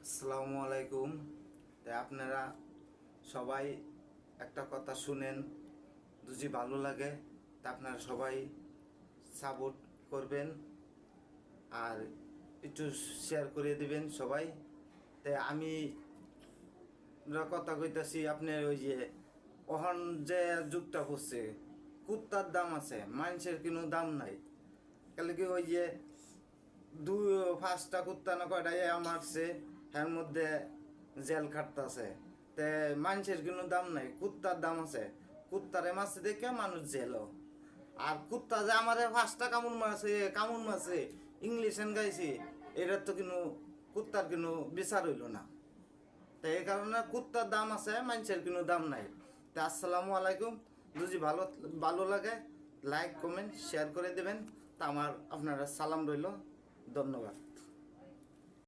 আসসালামু আলাইকুম। তাই আপনারা সবাই একটা কথা শুনেন, যদি ভালো লাগে তা আপনারা সবাই সাপোর্ট করবেন আর একটু শেয়ার করে দিবেন সবাই। তাই আমি কথা কইতাছি, আপনার ওই যে অহন যে যুগটা পড়ছে, কুত্তার দাম আছে, মানুষের কোনো দাম নাই। কালে কি ওই যে দুই পাঁচটা কুত্তা না কয়টা মারছে, এর মধ্যে জেল খাটতেছে। তে মানুষের কোনো দাম নাই, কুত্তার দাম আছে। কুত্তারে মারছে দেখে মানুষ জেলও। আর কুত্তা যে আমারে পাঁচটা কামড় মারছে ইংলিশ গাইছি, এটার তো কোনো কুত্তার কোনো বিচার হইল না। তো এই কারণে কুত্তার দাম আছে, মানুষের কোনো দাম নাই। তা আসসালামু আলাইকুম। যদি ভালো ভালো লাগে লাইক কমেন্ট শেয়ার করে দেবেন। তা আপনারা সালাম রইল। ধন্যবাদ।